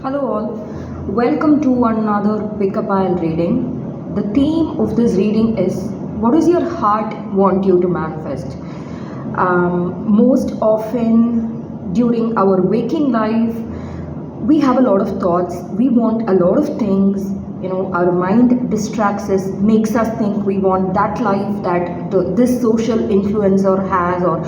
Hello all, welcome to another pick-up aisle reading. The theme of this reading is what does your heart want you to manifest? Most often during our waking life, we have a lot of thoughts, we want a lot of things. Our mind distracts us, makes us think we want that life that this social influencer has, or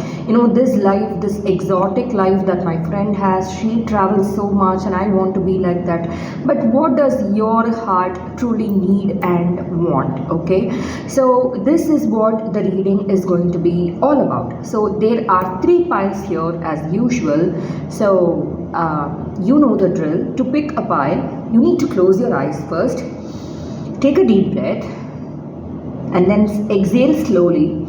this life, this exotic life that my friend has. She travels so much and I want to be like that. But what does your heart truly need and want? Okay, so this is what the reading is going to be all about. So there are three piles here as usual. So you know the drill. To pick a pile, you need to close your eyes first, take a deep breath, and then exhale slowly.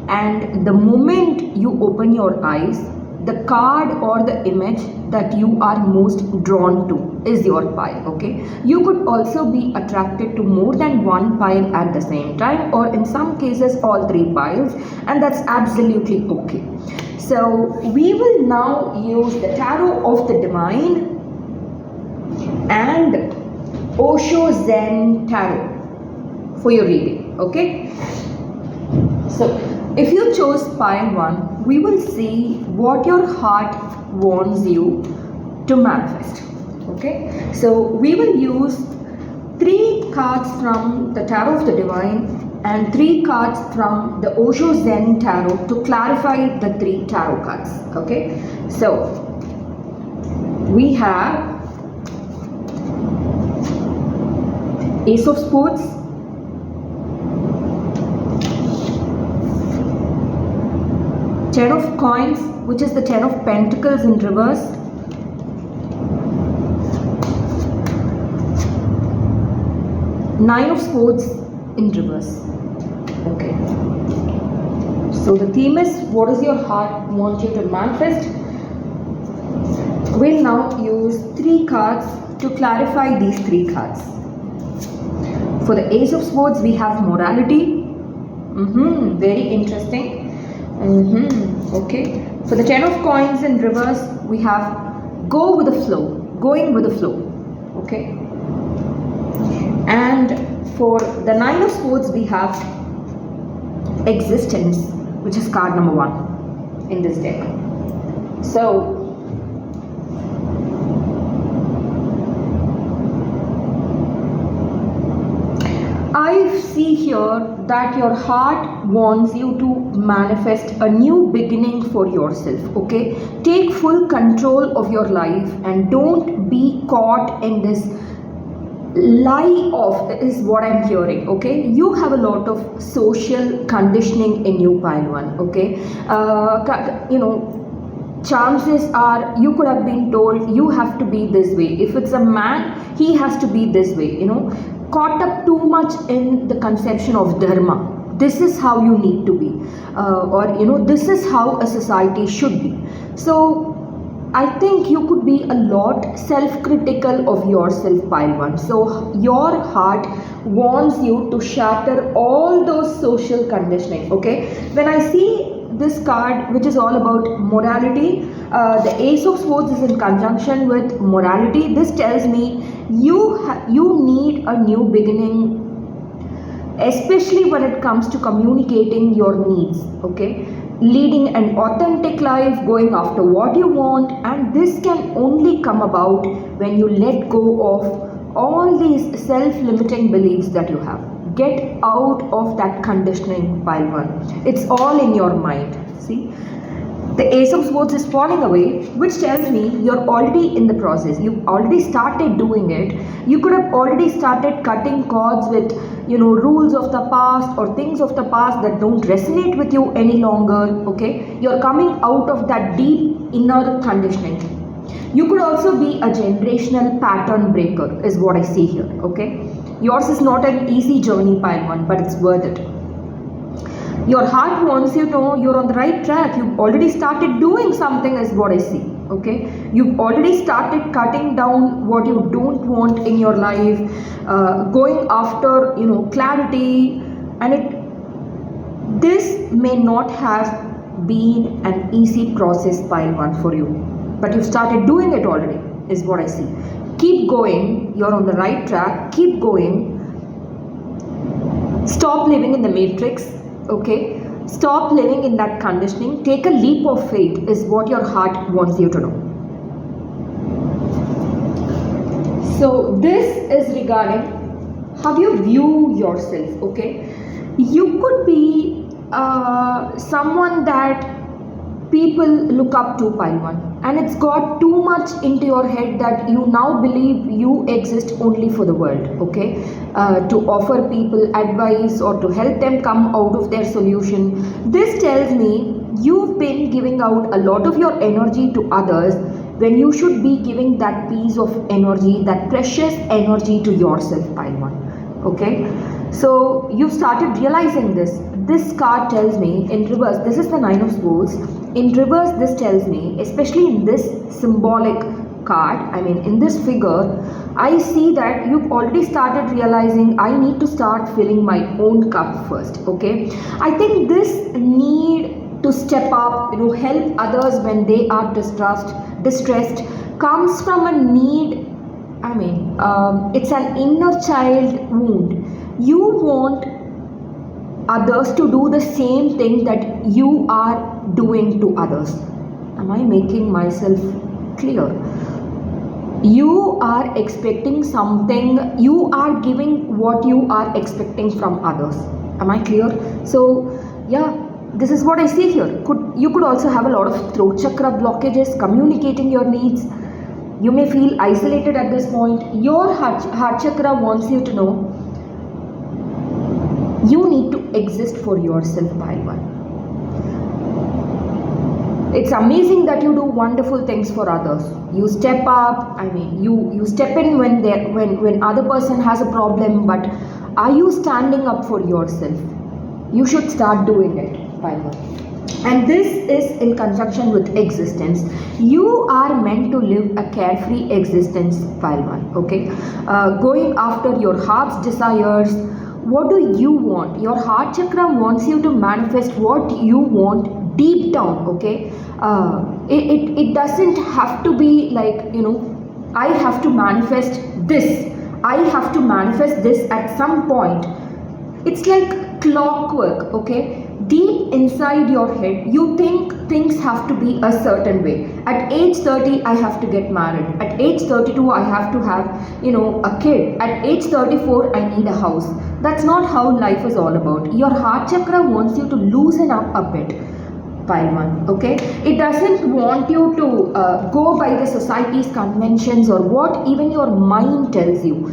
And the moment you open your eyes, the card or the image that you are most drawn to is your pile. Okay, you could also be attracted to more than one pile at the same time, or in some cases all three piles, and that's absolutely okay. So we will now use the Tarot of the Divine and Osho Zen Tarot for your reading. Okay, so if you chose pile 1, we will see what your heart wants you to manifest. Okay, so we will use 3 cards from the Tarot of the Divine and 3 cards from the Osho Zen Tarot to clarify the 3 tarot cards. Okay, so we have Ace of Swords, Ten of Coins, which is the Ten of Pentacles in reverse, Nine of Swords in reverse. Okay, so the theme is what does your heart want you to manifest. We'll now use 3 cards to clarify these 3 cards. For the Ace of Swords, we have morality. Very interesting. Okay. For the Ten of Coins in reverse, we have go with the flow, going with the flow. Okay. And for the Nine of Swords, we have existence, which is card number 1 in this deck. So I see here that your heart wants you to manifest a new beginning for yourself. Okay, take full control of your life and don't be caught in this lie of, is what I'm hearing. Okay, you have a lot of social conditioning in you, pile 1. Okay, chances are you could have been told you have to be this way. If it's a man, he has to be this way. Caught up too much in the conception of dharma. This is how you need to be, or this is how a society should be. So I think you could be a lot self-critical of yourself, pile 1. So your heart wants you to shatter all those social conditioning. Okay, when I see this card, which is all about morality, the Ace of Swords is in conjunction with morality. This tells me you need a new beginning, especially when it comes to communicating your needs. Okay, leading an authentic life, going after what you want, and this can only come about when you let go of all these self-limiting beliefs that you have. Get out of that conditioning, pile 1. It's all in your mind. See, the Ace of Swords is falling away, which tells me you're already in the process. You've already started doing it. You could have already started cutting cords with rules of the past or things of the past that don't resonate with you any longer. Okay, you're coming out of that deep inner conditioning. You could also be a generational pattern breaker, is what I see here. Okay, yours is not an easy journey, pile 1, but it's worth it. Your heart wants you to know you're on the right track. You've already started doing something, is what I see. Okay, you've already started cutting down what you don't want in your life, going after clarity, and this may not have been an easy process, pile 1, for you, but you've started doing it already, is what I see. keep going, you're on the right track, keep going. Stop living in the matrix, okay? Stop living in that conditioning. Take a leap of faith is what your heart wants you to know. So this is regarding how you view yourself, okay? You could be someone that people look up to, pile 1, and it's got too much into your head that you now believe you exist only for the world, okay? To offer people advice or to help them come out of their solution. This tells me you've been giving out a lot of your energy to others when you should be giving that piece of energy, that precious energy to yourself, pile 1, okay? So you've started realizing this. This card tells me in reverse, this is the 9 of Swords. In reverse, this tells me, especially in this symbolic card, I mean in this figure, I see that you've already started realizing I need to start filling my own cup first, okay? I think this need to step up, help others when they are distressed comes from a need, it's an inner child wound. You want others to do the same thing that you are doing to others. Am I making myself clear? You are expecting something, you are giving what you are expecting from others. Am I clear? So yeah, this is what I see here. You could also have a lot of throat chakra blockages, communicating your needs. You may feel isolated at this point. Your heart chakra wants you to know you need to exist for yourself, pile 1. It's amazing that you do wonderful things for others. You step up, you step in when other person has a problem, but are you standing up for yourself? You should start doing it, pile 1. And this is in conjunction with existence. You are meant to live a carefree existence, pile 1, okay? Going after your heart's desires. What do you want? Your heart chakra wants you to manifest what you want deep down, okay? It doesn't have to be like, I have to manifest this. I have to manifest this at some point. It's like clockwork, okay? Deep inside your head, you think things have to be a certain way. At age 30, I have to get married. At age 32, I have to have, a kid. At age 34, I need a house. That's not how life is all about. Your heart chakra wants you to loosen up a bit, pile 1, okay? It doesn't want you to go by the society's conventions or what even your mind tells you.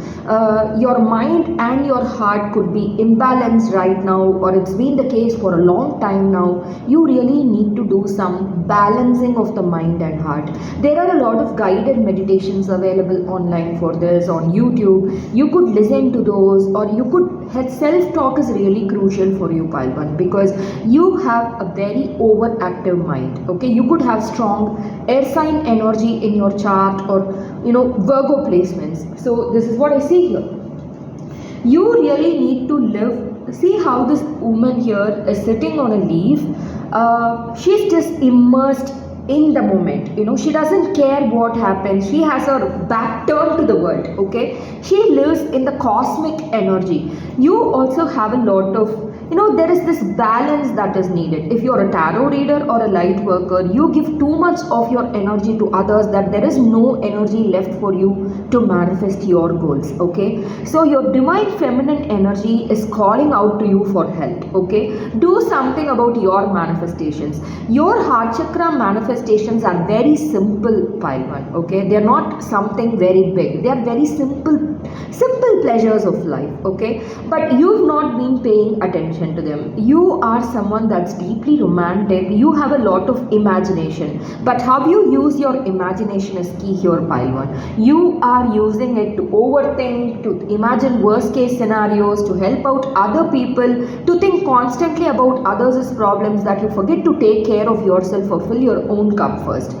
Your mind and your heart could be imbalanced right now, or it's been the case for a long time now. You really need to do some balancing of the mind and heart. There are a lot of guided meditations available online for this on YouTube. You could listen to those, or you could, self-talk is really crucial for you, pile 1, because you have a very overactive mind, okay? You could have strong air sign energy in your chart, or Virgo placements. So this is what I see here. You really need to live. See how this woman here is sitting on a leaf. She's just immersed in the moment, she doesn't care what happens. She has her back turned to the world, okay? She lives in the cosmic energy. You also have a lot of, there is this balance that is needed. If you're a tarot reader or a light worker, you give too much of your energy to others that there is no energy left for you to manifest your goals, okay? So your divine feminine energy is calling out to you for help, okay? Do something about your manifestations. Your heart chakra manifestations are very simple, pile 1, okay? They're not something very big. They are very simple pleasures of life, okay? But you've not been paying attention to them. You are someone that's deeply romantic. You have a lot of imagination, but how you use your imagination is key here, pile 1. You are using it to overthink, to imagine worst case scenarios, to help out other people, to think constantly about others' problems, that you forget to take care of yourself or fill your own cup first.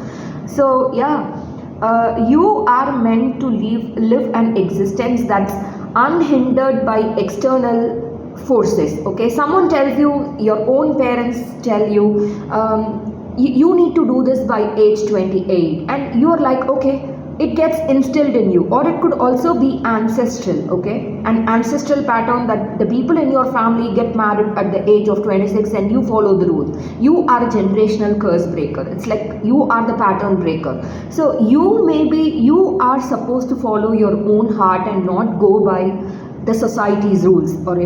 So yeah, you are meant to live an existence that's unhindered by external forces, okay? Someone tells you, your own parents tell you, you need to do this by age 28, and you're like, okay, it gets instilled in you, or it could also be ancestral, okay? An ancestral pattern that the people in your family get married at the age of 26 and you follow the rules. You are a generational curse breaker. It's like you are the pattern breaker. So you are supposed to follow your own heart and not go by the society's rules or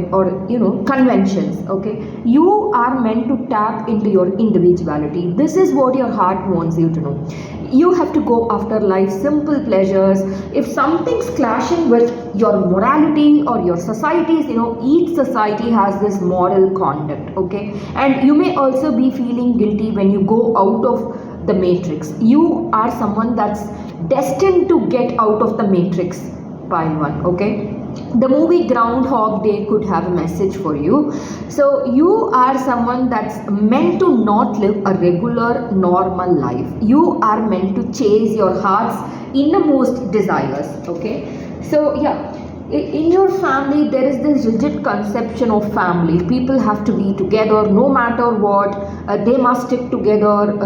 conventions, okay? You are meant to tap into your individuality. This is what your heart wants you to know. You have to go after life's simple pleasures. If something's clashing with your morality or your society's, each society has this moral conduct, okay? And you may also be feeling guilty when you go out of the matrix. You are someone that's destined to get out of the matrix, pile 1, okay? The movie Groundhog Day could have a message for you. So you are someone that's meant to not live a regular normal life. You are meant to chase your heart's innermost desires, okay? So yeah, in your family there is this rigid conception of family. People have to be together no matter what. They must stick together,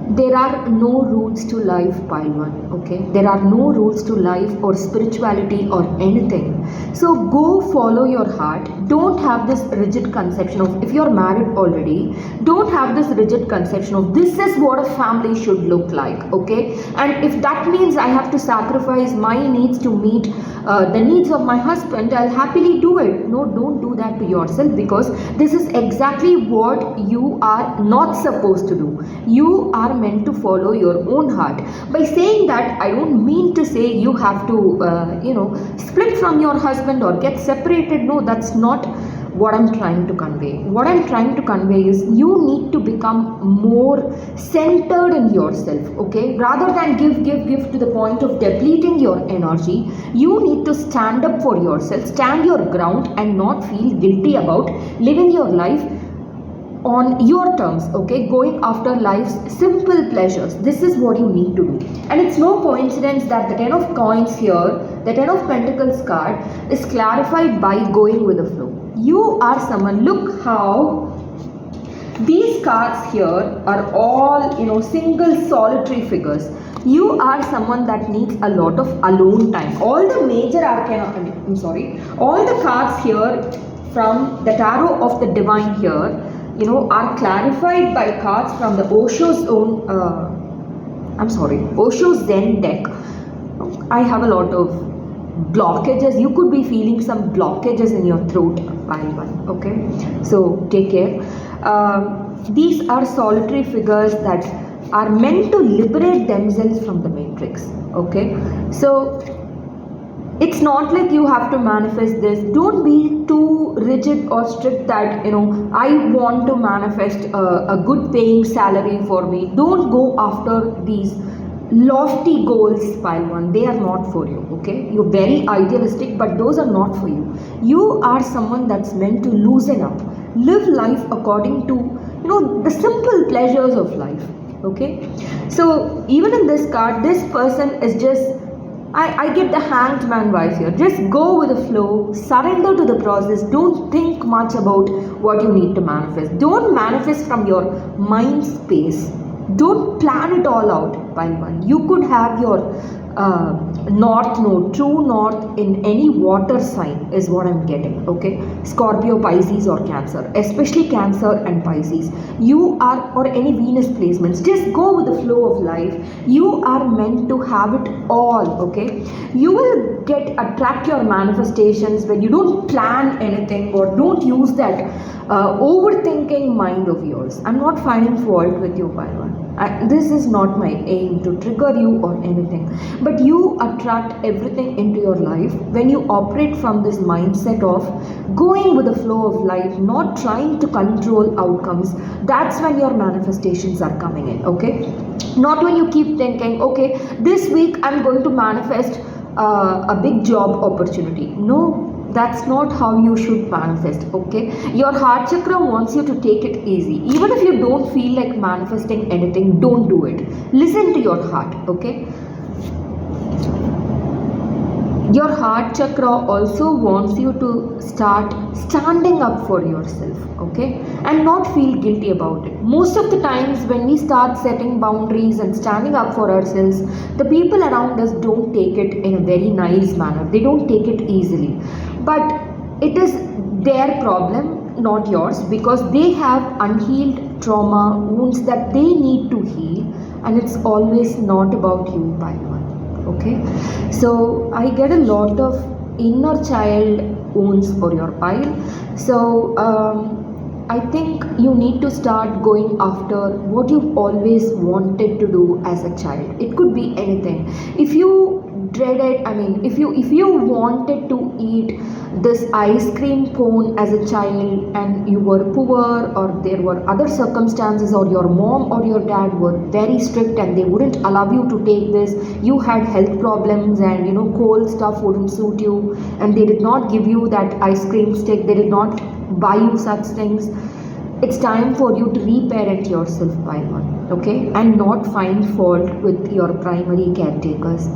there are no rules to life, pile 1, okay? There are no rules to life or spirituality or anything. So go follow your heart. Don't have this rigid conception of, if you're married already, don't have this rigid conception of this is what a family should look like, okay? And if that means I have to sacrifice my needs to meet the needs of my husband, I'll happily do it. No, don't do that to yourself, because this is exactly what you are not supposed to do. You are meant to follow your own heart. By saying that, I don't mean to say you have to split from your husband or get separated. No, that's not what I'm trying to convey. What I'm trying to convey is you need to become more centered in yourself, okay? Rather than give to the point of depleting your energy, you need to stand up for yourself, stand your ground, and not feel guilty about living your life on your terms, okay? Going after life's simple pleasures. This is what you need to do. And it's no coincidence that the 10 of coins here, the 10 of pentacles card, is clarified by going with the flow. You are someone, look how these cards here are all, single solitary figures. You are someone that needs a lot of alone time. All the major arcana, all the cards here from the tarot of the divine here, are clarified by cards from the Osho's own, Osho Zen deck. I have a lot of blockages. You could be feeling some blockages in your throat, pile 1, okay? So take care. These are solitary figures that are meant to liberate themselves from the matrix, okay? So it's not like you have to manifest this. Don't be too rigid or strict that, I want to manifest a good paying salary for me. Don't go after these lofty goals, pile 1. They are not for you, okay? You're very idealistic, but those are not for you. You are someone that's meant to loosen up. Live life according to, the simple pleasures of life, okay? So even in this card, this person is just, I get the hanged man vibe here. Just go with the flow, surrender to the process. Don't think much about what you need to manifest. Don't manifest from your mind space. Don't plan it all out, pile 1. You could have your north node, true north in any water sign is what I'm getting, okay? Scorpio, Pisces or Cancer, especially Cancer and Pisces. You are, or any Venus placements, just go with the flow of life. You are meant to have it all, okay? You will attract your manifestations when you don't plan anything or don't use that overthinking mind of yours. I'm not finding fault with you, pile 1. This is not my aim to trigger you or anything, but you attract everything into your life when you operate from this mindset of going with the flow of life, not trying to control outcomes. That's when your manifestations are coming in, okay? Not when you keep thinking, okay, this week I'm going to manifest a big job opportunity. No, that's not how you should manifest, okay? Your heart chakra wants you to take it easy. Even if you don't feel like manifesting anything, don't do it. Listen to your heart, okay? Your heart chakra also wants you to start standing up for yourself, okay, and not feel guilty about it. Most of the times, when we start setting boundaries and standing up for ourselves, the people around us don't take it in a very nice manner, they don't take it easily. But it is their problem, not yours, because they have unhealed trauma, wounds that they need to heal, and it's always not about you, by the way. Okay, so I get a lot of inner child wounds for your pile. So I think you need to start going after what you've always wanted to do as a child. It could be anything. If you dreaded, if you wanted to eat this ice cream cone as a child and you were poor, or there were other circumstances, or your mom or your dad were very strict and they wouldn't allow you to take this, you had health problems and cold stuff wouldn't suit you, and they did not give you that ice cream stick, they did not buy you such things. It's time for you to reparent yourself, by one, okay, and not find fault with your primary caretakers.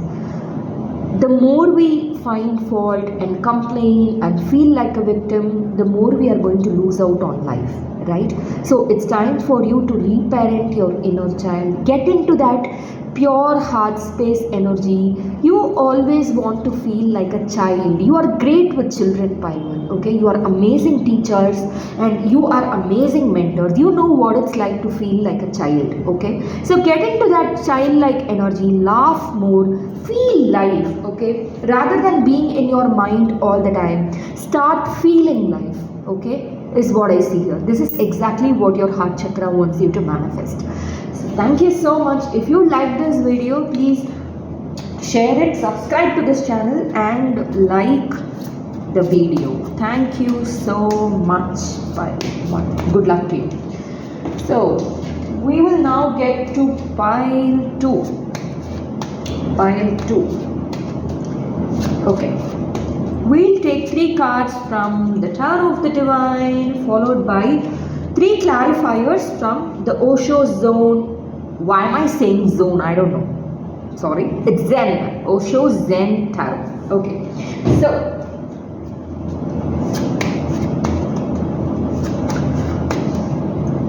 The more we find fault and complain and feel like a victim, the more we are going to lose out on life, right? So it's time for you to reparent your inner child, get into that pure heart space energy. You always want to feel like a child. You are great with children, Paiwan, okay? You are amazing teachers and you are amazing mentors. You know what it's like to feel like a child, okay? So get into that childlike energy, laugh more, feel life, okay? Rather than being in your mind all the time, start feeling life, okay? Is what I see here. This is exactly what your heart chakra wants you to manifest. So thank you so much. If you like this video, please share it, subscribe to this channel and like the video. Thank you so much. Bye. Good luck to you. So we will now get to pile 2. Pile 2. Okay. We'll take 3 cards from the Tarot of the Divine, followed by 3 clarifiers from the Osho Zone. Why am I saying zone? I don't know. Sorry. It's Zen. Osho Zen Tarot. Okay. So,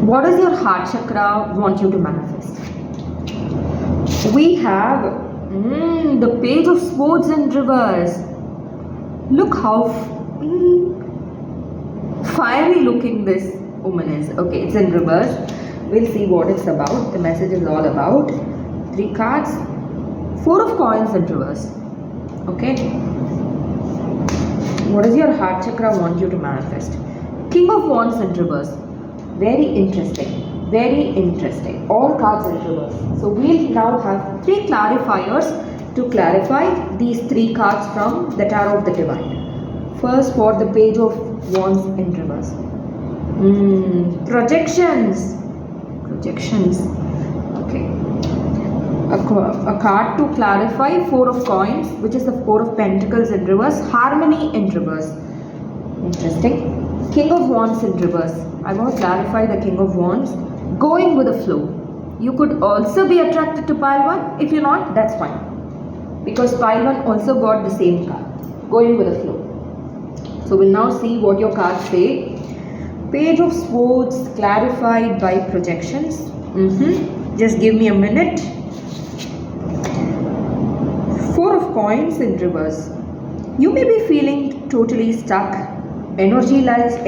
what does your heart chakra want you to manifest? We have the Page of Swords in reverse. Look how fiery looking this woman is. Okay, it's in reverse. We'll see what it's about. The message is all about. 3 cards. 4 of coins in reverse. Okay. What does your heart chakra want you to manifest? King of Wands in reverse. Very interesting. Very interesting. All cards in reverse. So we'll now have 3 clarifiers to clarify these 3 cards from the Tarot of the Divine. First, for the Page of Wands in reverse. Projections. Okay. A card to clarify, 4 of coins, which is the 4 of pentacles in reverse. Harmony in reverse. Interesting. King of Wands in reverse. I want to clarify the King of Wands. Going with the flow. You could also be attracted to pile 1. If you're not, that's fine. Because pile 1 also got the same card. Going with the flow. So we'll now see what your cards say. Page of Swords clarified by projections. Just give me a minute. 4 of coins in reverse. You may be feeling totally stuck, energyless,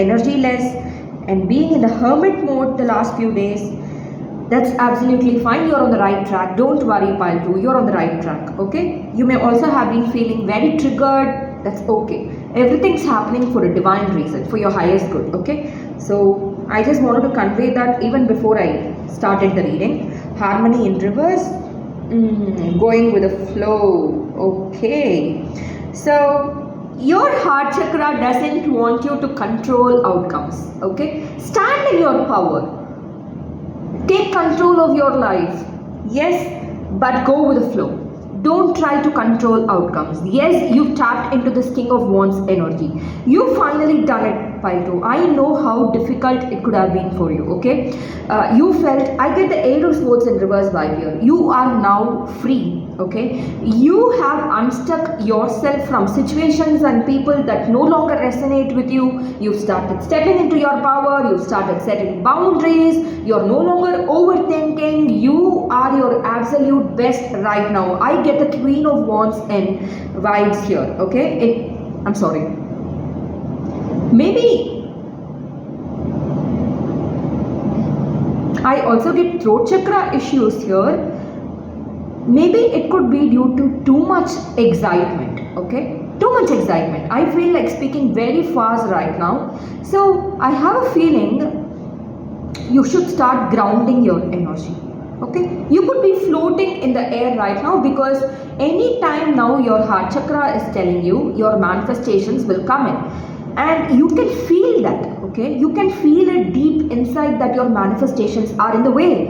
and being in the hermit mode the last few days. That's absolutely fine. You're on the right track. Don't worry, pile 2. You're on the right track. Okay. You may also have been feeling very triggered. That's okay. Everything's happening for a divine reason, for your highest good. Okay. So I just wanted to convey that even before I started the reading. Harmony in reverse. Going with the flow. Okay. So your heart chakra doesn't want you to control outcomes. Okay. Stand in your power. Take control of your life. Yes, but go with the flow. Don't try to control outcomes. Yes, you've tapped into this King of Wands energy. You finally done it. pile 2. I know how difficult it could have been for you, okay? You felt, I get the 8 of swords in reverse vibe here. You are now free, okay? You have unstuck yourself from situations and people that no longer resonate with you. You've started stepping into your power. You've started setting boundaries. You're no longer overthinking. You are your absolute best right now. I get the Queen of Wands and vibes here, okay? I'm sorry. Maybe I also get throat chakra issues here. Maybe it could be due to too much excitement, okay? Too much excitement. I feel like speaking very fast right now. So I have a feeling you should start grounding your energy. Okay, you could be floating in the air right now, because any time now your heart chakra is telling you your manifestations will come in, and you can feel that. Okay, you can feel it deep inside that your manifestations are on the way,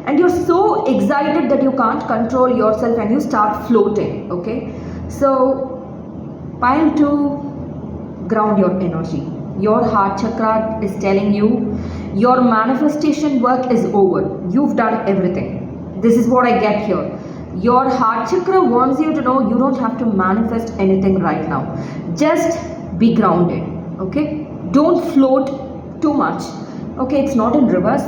and you're so excited that you can't control yourself and you start floating. Okay, so pile 2, ground your energy. Your heart chakra is telling you your manifestation work is over. You've done everything. This is what I get here. Your heart chakra wants you to know you don't have to manifest anything right now. Just be grounded, okay? Don't float too much, okay? It's not in reverse.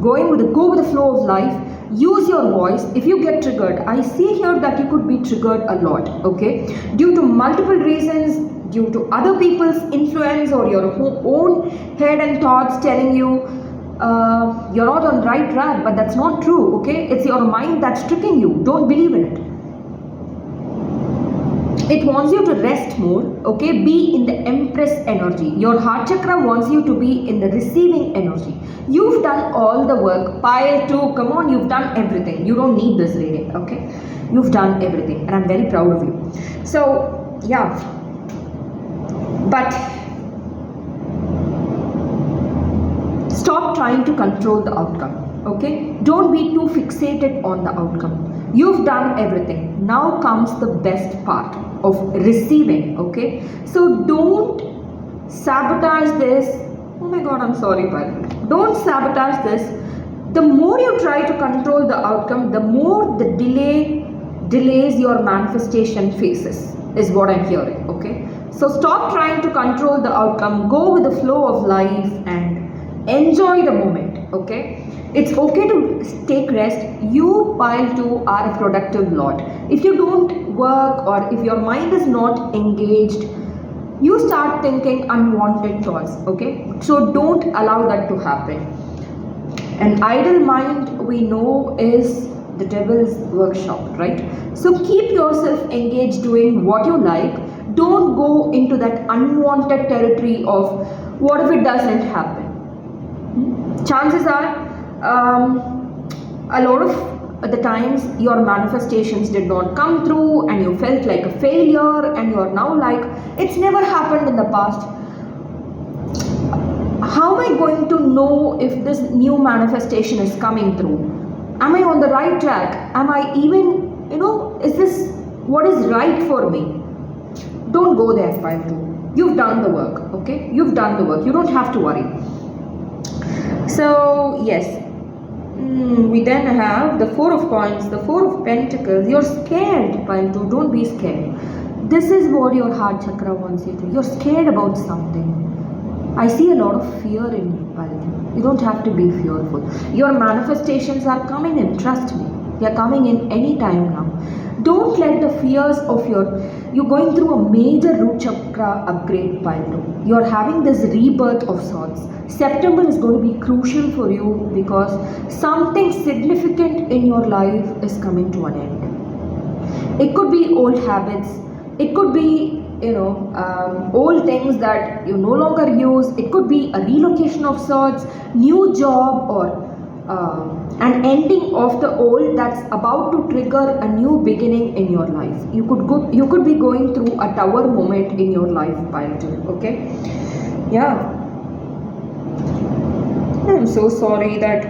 Go with the flow of life. Use your voice. If you get triggered, I see here that you could be triggered a lot, okay? Due to multiple reasons, due to other people's influence or your own head and thoughts telling you you're not on the right track, but that's not true, okay? It's your mind that's tricking you. Don't believe in it. It wants you to rest more, okay? Be in the Empress energy. Your heart chakra wants you to be in the receiving energy. You've done all the work. Pile 2, come on, you've done everything. You don't need this reading, okay? You've done everything, and I'm very proud of you. So, yeah. But stop trying to control the outcome, okay? Don't be too fixated on the outcome. You've done everything. Now comes the best part of receiving, okay? So don't sabotage this. Oh my God, I'm sorry, but don't sabotage this. The more you try to control the outcome, the more the delays your manifestation phases, is what I'm hearing, okay? So stop trying to control the outcome. Go with the flow of life and enjoy the moment, okay? It's okay to take rest. You, pile 2, are a productive lot. If you don't work or if your mind is not engaged, you start thinking unwanted thoughts, okay? So don't allow that to happen. An idle mind, we know, is the devil's workshop, right? So keep yourself engaged doing what you like. Don't go into that unwanted territory of what if it doesn't happen. Chances are a lot of the times your manifestations did not come through and you felt like a failure, and you're now like, it's never happened in the past. How am I going to know if this new manifestation is coming through? Am I on the right track? Am I even, is this what is right for me? Don't go there, pile 2. You've done the work, okay? You've done the work. You don't have to worry. So, yes. We then have the 4 of coins, the 4 of pentacles. You're scared, pile 2. Don't be scared. This is what your heart chakra wants you to. You're scared about something. I see a lot of fear in you, pile 2. You don't have to be fearful. Your manifestations are coming in. Trust me. They are coming in any time now. Don't let the fears of you're going through a major root chakra upgrade, pile 2. You're having this rebirth of sorts. September is going to be crucial for you because something significant in your life is coming to an end. It could be old habits. It could be, old things that you no longer use. It could be a relocation of sorts, new job, or an ending of the old that's about to trigger a new beginning in your life. You could be going through a tower moment in your life, pile 2, okay? Yeah. I'm so sorry that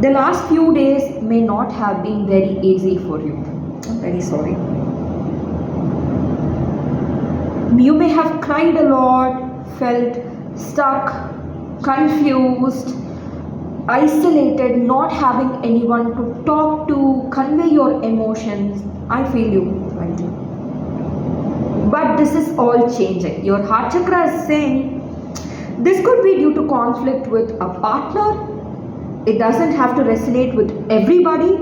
the last few days may not have been very easy for you. I'm very sorry. You may have cried a lot. felt stuck, confused, isolated, not having anyone to talk to, convey your emotions. I feel you right now. But this is all changing. Your heart chakra is saying this could be due to conflict with a partner. It doesn't have to resonate with everybody,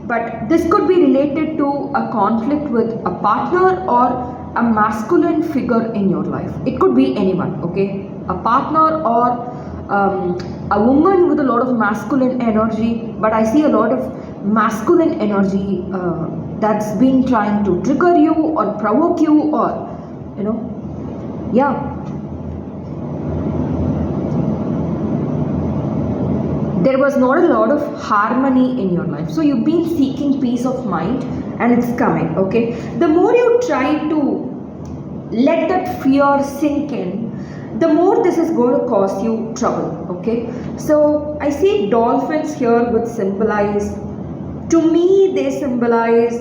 but this could be related to a conflict with a partner or a masculine figure in your life. It could be anyone, okay? A partner or a woman with a lot of masculine energy, but I see a lot of masculine energy that's been trying to trigger you or provoke you, or yeah. There was not a lot of harmony in your life, so you've been seeking peace of mind, and it's coming, okay? The more you try to let that fear sink in, the more this is going to cause you trouble, okay? So I see dolphins here, which symbolize, to me they symbolize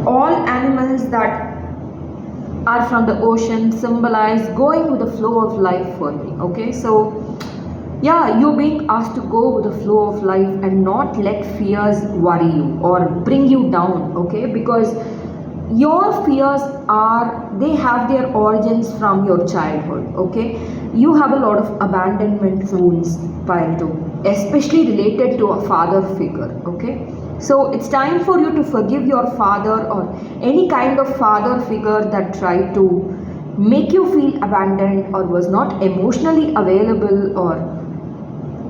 all animals that are from the ocean, symbolize going with the flow of life for me, okay? So yeah, you're being asked to go with the flow of life and not let fears worry you or bring you down, okay? Because your fears they have their origins from your childhood, okay? You have a lot of abandonment wounds piled too, especially related to a father figure, okay? So it's time for you to forgive your father or any kind of father figure that tried to make you feel abandoned or was not emotionally available or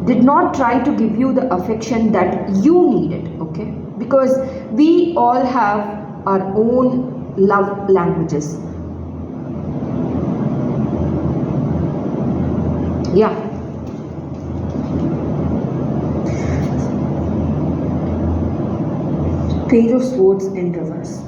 did not try to give you the affection that you needed, okay? Because we all have our own love languages. Yeah. Page of Swords in reverse.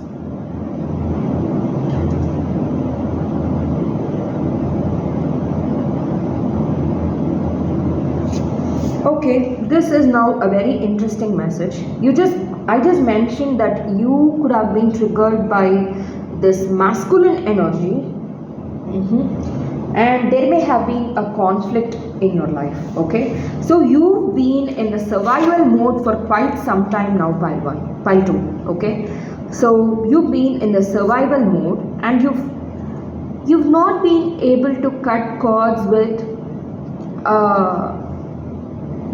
Okay, this is now a very interesting message. I just mentioned that you could have been triggered by this masculine energy, and there may have been a conflict in your life, okay? So you've been in the survival mode for quite some time now, pile 1, pile 2, okay? So you've been in the survival mode, and you've not been able to cut cords with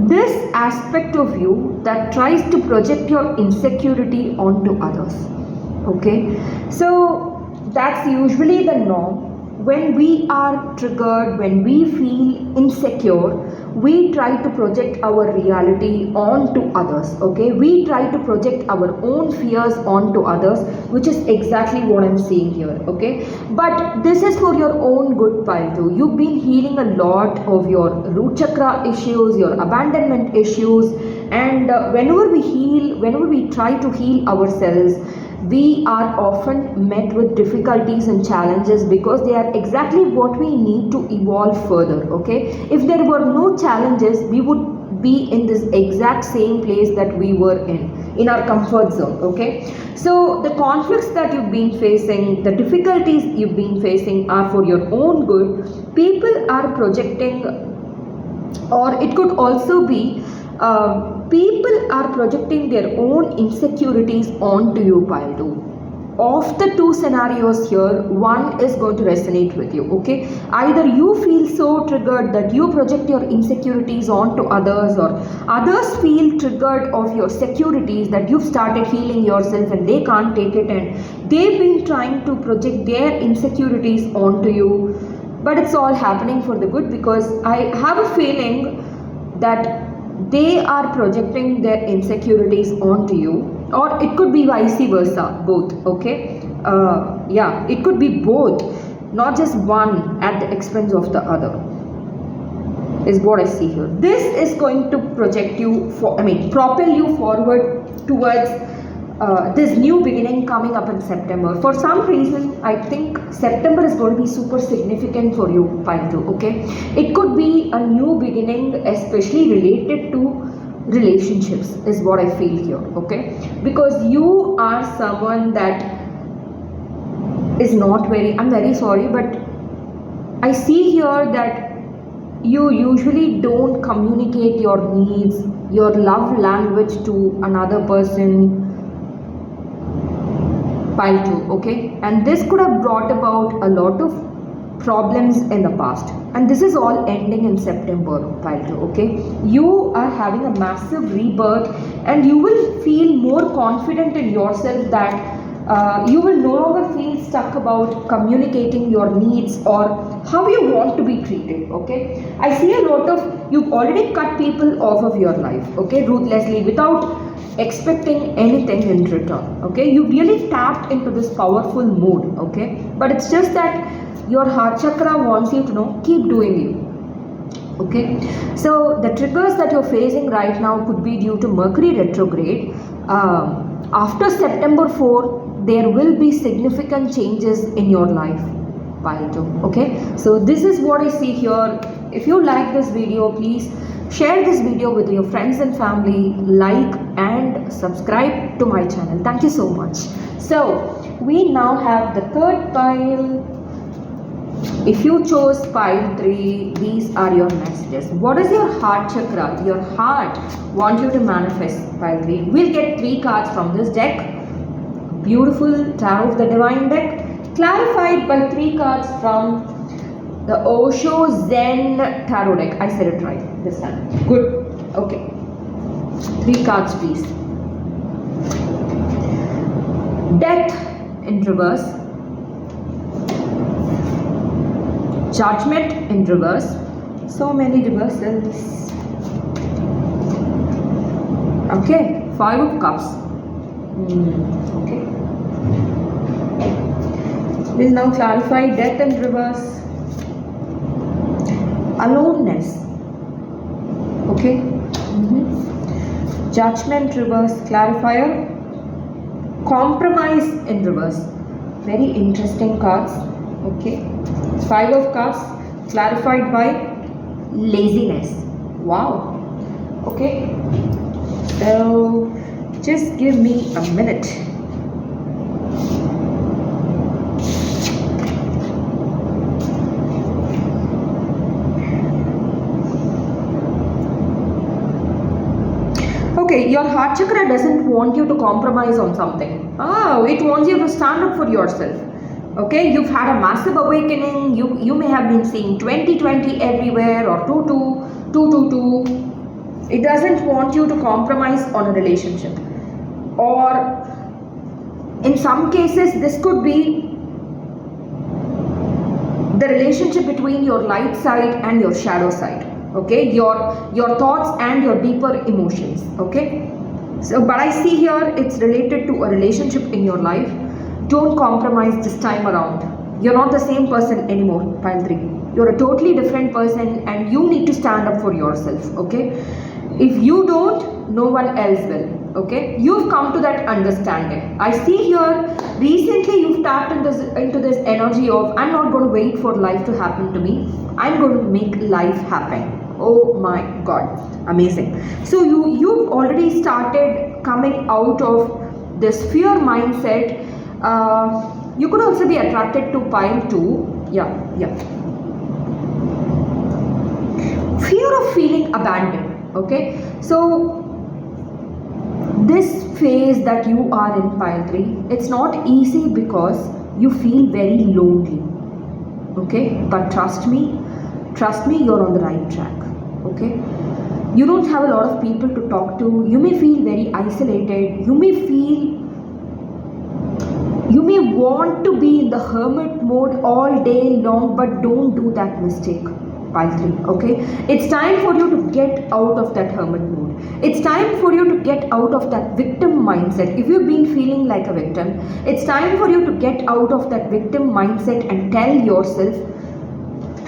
this aspect of you that tries to project your insecurity onto others, okay? So that's usually the norm. When we are triggered, when we feel insecure, we try to project our reality onto others, okay? We try to project our own fears onto others, which is exactly what I'm seeing here, okay? But this is for your own good, pile 2. You've been healing a lot of your root chakra issues, your abandonment issues, and whenever we try to heal ourselves, we are often met with difficulties and challenges because they are exactly what we need to evolve further, okay? If there were no challenges, we would be in this exact same place that we were in our comfort zone, okay? So the conflicts that you've been facing, the difficulties you've been facing are for your own good. People are projecting, or it could also be people are projecting their own insecurities onto you, pile 2. Of the two scenarios here, one is going to resonate with you, okay? Either you feel so triggered that you project your insecurities onto others, or others feel triggered of your securities that you've started healing yourself and they can't take it, and they've been trying to project their insecurities onto you. But it's all happening for the good, because I have a feeling that they are projecting their insecurities onto you, or it could be vice versa, both, okay? Yeah, it could be both, not just one at the expense of the other, is what I see here. This is going to propel you forward towards this new beginning coming up in September. For some reason, I think September is going to be super significant for you, pile 2, okay? It could be a new beginning, especially related to relationships, is what I feel here, okay? Because you are someone that is not very, I'm very sorry, but I see here that you usually don't communicate your needs, your love language to another person. Pile 2, okay? And this could have brought about a lot of problems in the past, and this is all ending in September. Pile 2, okay? You are having a massive rebirth, and you will feel more confident in yourself that you will no longer feel stuck about communicating your needs or how you want to be treated, okay? I see a lot of, you've already cut people off of your life, okay, ruthlessly, without expecting anything in return, okay? You really tapped into this powerful mood, okay? But it's just that your heart chakra wants you to know, keep doing you, okay? So the triggers that you're facing right now could be due to Mercury retrograde. After September 4, there will be significant changes in your life. Pile 2, okay? So this is what I see here. If you like this video, please share this video with your friends and family, like and subscribe to my channel. Thank you so much. So we now have the third pile. If you chose pile 3, these are your messages. What is your heart chakra? Your heart wants you to manifest. Pile 3. We'll get 3 cards from this deck. Beautiful Tarot of the Divine deck, clarified by 3 cards from the Osho Zen Tarot deck. I said it right this time. Good. Okay. 3 cards, please. Death in reverse. Judgment in reverse. So many reversals. Okay. 5 of Cups. Okay. We'll now clarify death in reverse. Aloneness. Okay. Judgment reverse clarifier. Compromise in reverse. Very interesting cards. Okay. 5 of Cups clarified by laziness. Wow. Okay. So just give me a minute. Okay, your heart chakra doesn't want you to compromise on something. It wants you to stand up for yourself. Okay, you've had a massive awakening. You may have been seeing 2020 everywhere, or 222. It doesn't want you to compromise on a relationship. Or in some cases, this could be the relationship between your light side and your shadow side. Okay, your thoughts and your deeper emotions. Okay, so but I see here it's related to a relationship in your life. Don't compromise this time around. You're not the same person anymore. Pile 3. You're a totally different person, and you need to stand up for yourself. Okay, if you don't, no one else will. Okay, you've come to that understanding. I see here recently you've tapped into this energy of, I'm not going to wait for life to happen to me. I'm going to make life happen. Oh my God, amazing. So you've already started coming out of this fear mindset. You could also be attracted to pile 2. Yeah. Fear of feeling abandoned. Okay, so this phase that you are in pile 3, it's not easy because you feel very lonely. Okay, but trust me, you're on the right track. Okay, you don't have a lot of people to talk to. You may feel very isolated. You may want to be in the hermit mode all day long, but don't do that mistake. Pile 3, okay? It's time for you to get out of that hermit mode. It's time for you to get out of that victim mindset. If you've been feeling like a victim, it's time for you to get out of that victim mindset and tell yourself,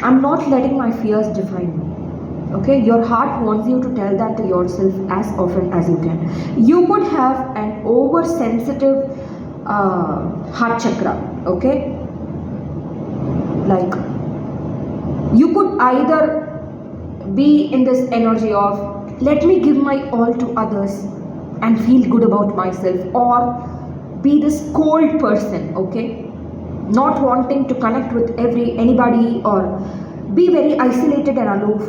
I'm not letting my fears define me. Okay, your heart wants you to tell that to yourself as often as you can. You could have an oversensitive heart chakra, okay? Like, you could either be in this energy of, let me give my all to others and feel good about myself, or be this cold person, okay? not wanting to connect with anybody, or be very isolated and aloof.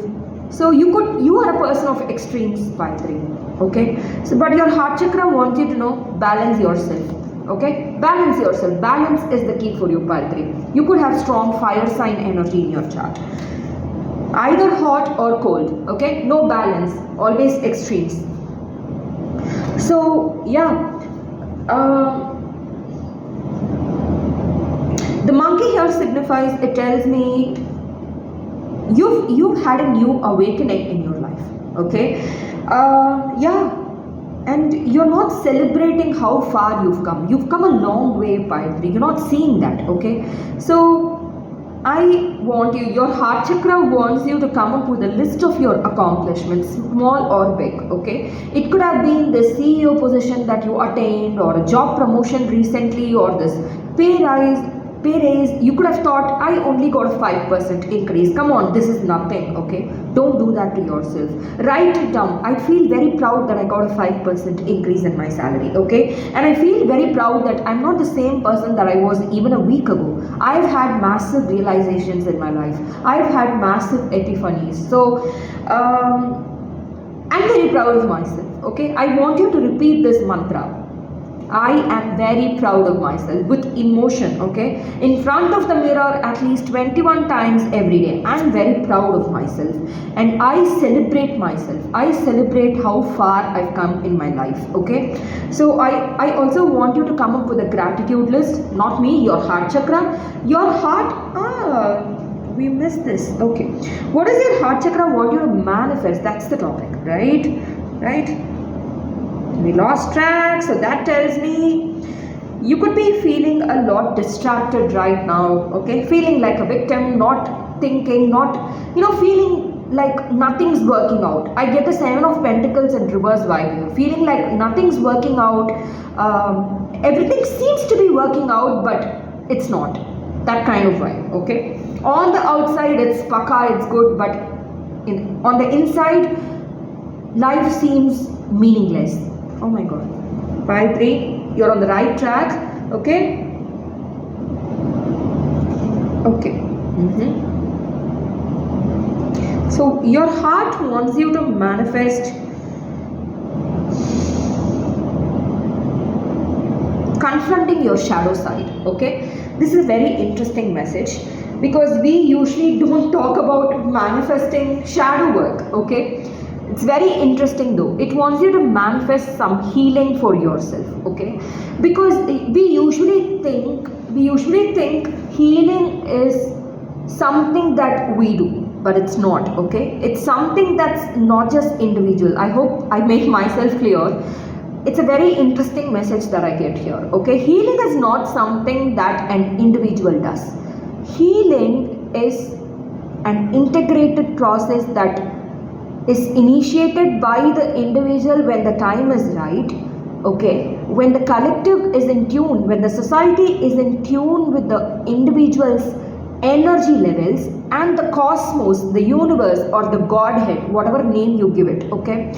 So you are a person of extremes, pile 3. Okay, so but your heart chakra wants you to know, balance yourself. Okay, balance yourself. Balance is the key for you, pile 3. You could have strong fire sign energy in your chart, either hot or cold. Okay, no balance, always extremes. So yeah, the monkey here signifies, it tells me you've had a new awakening in your life. Okay, yeah, and you're not celebrating how far you've come. You've come a long way, pile 3. You're not seeing that. Okay, so I want you, your heart chakra wants you to come up with a list of your accomplishments, small or big. Okay, it could have been the CEO position that you attained, or a job promotion recently, or this pay raise. You could have thought, I only got a 5% increase. Come on, this is nothing. Okay, don't do that to yourself. Write it down. I feel very proud that I got a 5% increase in my salary. Okay, and I feel very proud that I'm not the same person that I was even a week ago. I've had massive realizations in my life. I've had massive epiphanies. So I'm very proud of myself. Okay, I want you to repeat this mantra. I am very proud of myself, with emotion. Okay, in front of the mirror at least 21 times every day. I am very proud of myself, and I celebrate myself. I celebrate how far I've come in my life. Okay, so I also want you to come up with a gratitude list. Not me, your heart chakra. Your heart, we missed this. Okay, what does your heart chakra want you to manifest? That's the topic, right? We lost track. So that tells me you could be feeling a lot distracted right now. Okay, feeling like a victim, not thinking, not feeling like nothing's working out. I get the 7 of Pentacles and reverse vibe here, feeling like nothing's working out. Everything seems to be working out, but it's not. That kind of vibe. Okay, on the outside it's paka, it's good, but on the inside life seems meaningless. Oh my god, pile 3, you're on the right track. Okay, so your heart wants you to manifest confronting your shadow side. Okay, this is a very interesting message, because we usually don't talk about manifesting shadow work. Okay, it's very interesting though. It wants you to manifest some healing for yourself. Okay, because we usually think healing is something that we do, but it's not. Okay, it's something that's not just individual. I hope I make myself clear. It's a very interesting message that I get here. Okay, healing is not something that an individual does. Healing is an integrated process that is initiated by the individual when the time is right. Okay, when the collective is in tune, when the society is in tune with the individual's energy levels, and the cosmos, the universe, or the godhead, whatever name you give it. Okay,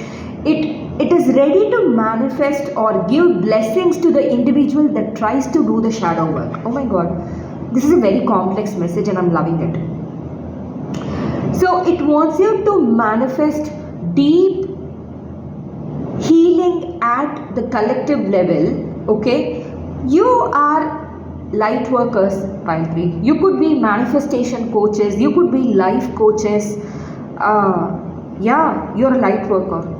it is ready to manifest or give blessings to the individual that tries to do the shadow work. Oh my god, this is a very complex message and I'm loving it. So it wants you to manifest deep healing at the collective level. Okay, you are light workers, pile 3. You could be manifestation coaches, you could be life coaches. Yeah, you're a light worker.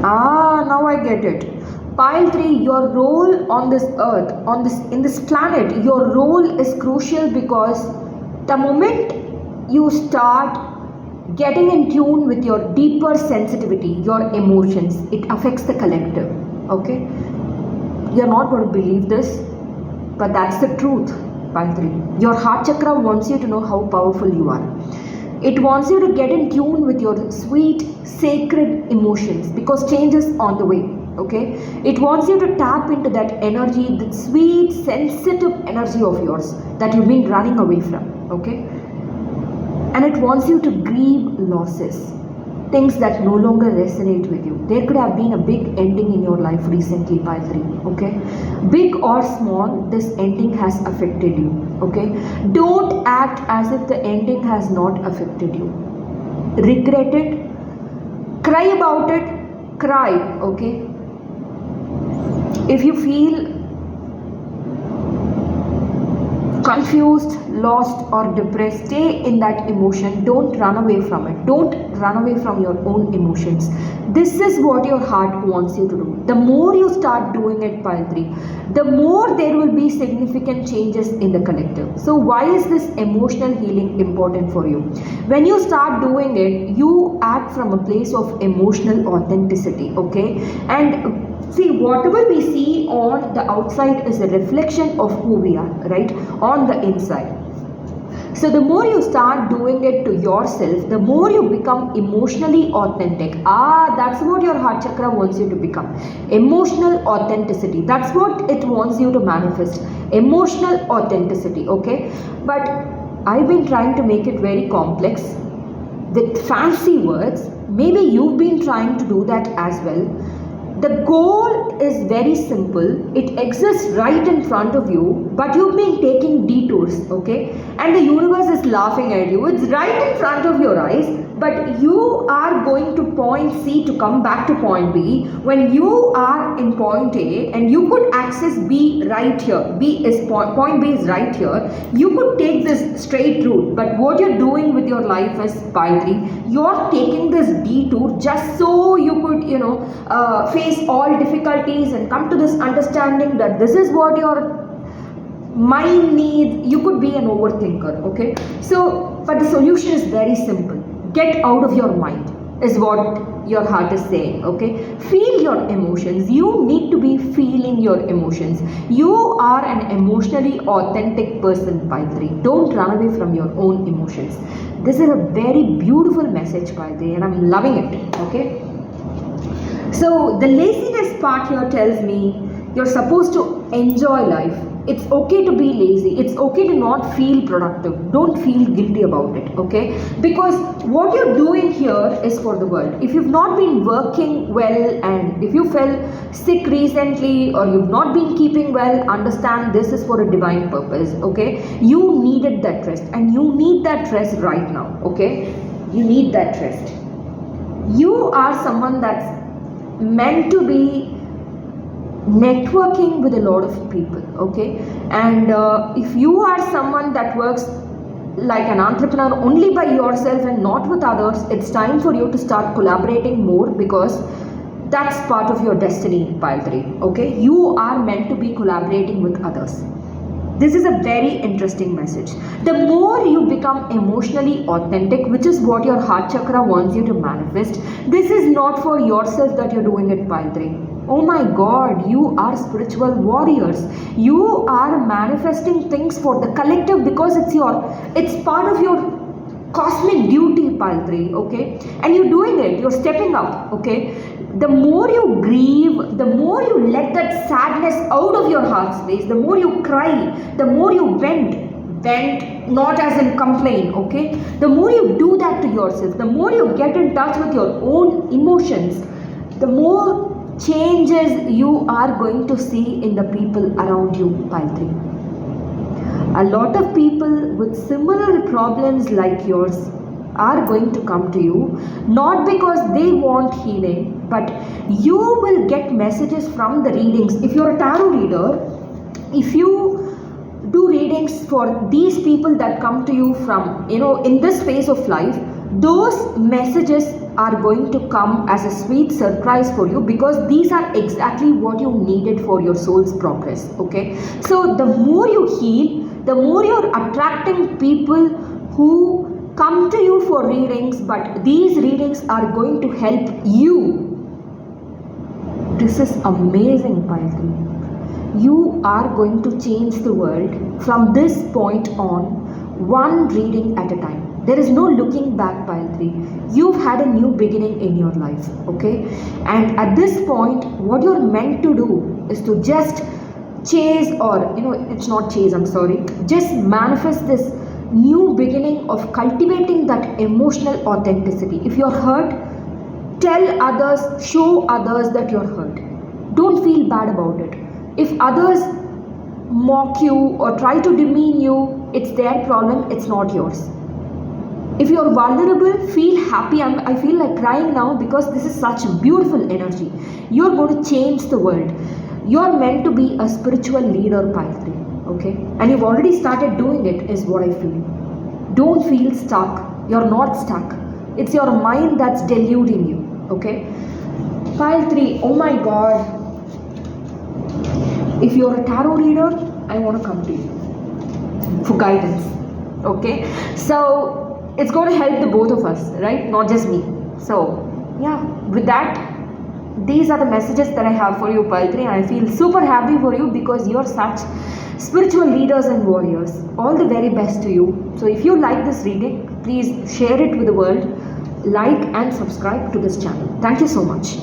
Now I get it. Pile 3, your role on this earth, in this planet, your role is crucial, because the moment you start getting in tune with your deeper sensitivity, your emotions, it affects the collective. Okay, you're not going to believe this, but that's the truth. Pile 3, your heart chakra wants you to know how powerful you are. It wants you to get in tune with your sweet, sacred emotions, because change is on the way. Okay, it wants you to tap into that energy, that sweet, sensitive energy of yours that you've been running away from. Okay, and it wants you to grieve losses. things that no longer resonate with you. There could have been a big ending in your life recently, pile 3, okay? Big or small, this ending has affected you, okay? Don't act as if the ending has not affected you. Regret it, cry about it, cry, okay? If you feel confused, lost or depressed, stay in that emotion. Don't run away from it. Don't run away from your own emotions. This is what your heart wants you to do. The more you start doing it, pile 3, the more there will be significant changes in the collective. So why is this emotional healing important for you? When you start doing it, you act from a place of emotional authenticity, okay? And see, whatever we see on the outside is a reflection of who we are, right? On the inside. So the more you start doing it to yourself, the more you become emotionally authentic. That's what your heart chakra wants you to become. Emotional authenticity. That's what it wants you to manifest. Emotional authenticity, okay? But I've been trying to make it very complex with fancy words. Maybe you've been trying to do that as well. The goal is very simple. It exists right in front of you, but you've been taking detours, okay? And the universe is laughing at you. It's right in front of your eyes, but you are going to point C to come back to point B when you are in point A and you could access B right here. Point B is right here. You could take this straight route, but what you're doing with your life is pile 3. You're taking this detour just so you could, face all difficulties and come to this understanding that this is what your mind needs. You could be an overthinker, okay? So, but the solution is very simple. Get out of your mind is what your heart is saying, okay? Feel your emotions. You need to be feeling your emotions. You are an emotionally authentic person, pile 3. Don't run away from your own emotions. This is a very beautiful message, pile 3, and I'm loving it, okay? So the laziness part here tells me you're supposed to enjoy life. It's okay to be lazy. It's okay to not feel productive. Don't feel guilty about it, okay? Because what you're doing here is for the world. If you've not been working well and if you fell sick recently or you've not been keeping well, understand this is for a divine purpose, okay? You needed that rest and you need that rest right now, okay? You need that rest. You are someone that's meant to be networking with a lot of people, okay? And if you are someone that works like an entrepreneur only by yourself and not with others, it's time for you to start collaborating more, because that's part of your destiny, pile 3, okay? You are meant to be collaborating with others. This is a very interesting message. The more you become emotionally authentic, which is what your heart chakra wants you to manifest, this is not for yourself that you're doing it, pile 3. Oh my God, you are spiritual warriors. You are manifesting things for the collective because it's part of your cosmic duty, pile 3, okay? And you're doing it, you're stepping up, okay? The more you grieve, the more you let that sadness out of your heart space, the more you cry, the more you vent, not as in complain, okay? The more you do that to yourself, the more you get in touch with your own emotions, the more changes you are going to see in the people around you, pile 3. A lot of people with similar problems like yours are going to come to you, not because they want healing, but you will get messages from the readings. If you're a tarot reader, if you do readings for these people that come to you from, in this phase of life, those messages are going to come as a sweet surprise for you, because these are exactly what you needed for your soul's progress, okay? So the more you heal, the more you're attracting people who come to you for readings, but these readings are going to help you. This is amazing, pile 3. You are going to change the world from this point on, one reading at a time. There is no looking back, pile 3. You've had a new beginning in your life, okay? And at this point, what you're meant to do is to just chase, or it's not chase, I'm sorry, just manifest this new beginning of cultivating that emotional authenticity. If you're hurt, Tell others, show others that you're hurt. Don't feel bad about it. If others mock you or try to demean you, it's their problem, it's not yours. If you're vulnerable, feel happy. I feel like crying now because this is such beautiful energy. You're going to change the world. You're meant to be a spiritual leader, Pile 3. Okay? And you've already started doing it, is what I feel. Don't feel stuck. You're not stuck. It's your mind that's deluding you. Okay? Pile 3, oh my god. If you're a tarot reader, I want to come to you for guidance. Okay? So, it's going to help the both of us, right? Not just me. So, yeah, with that, these are the messages that I have for you, Pile 3. I feel super happy for you because you're such spiritual leaders and warriors. All the very best to you. So, if you like this reading, please share it with the world, like and subscribe to this channel. Thank you so much.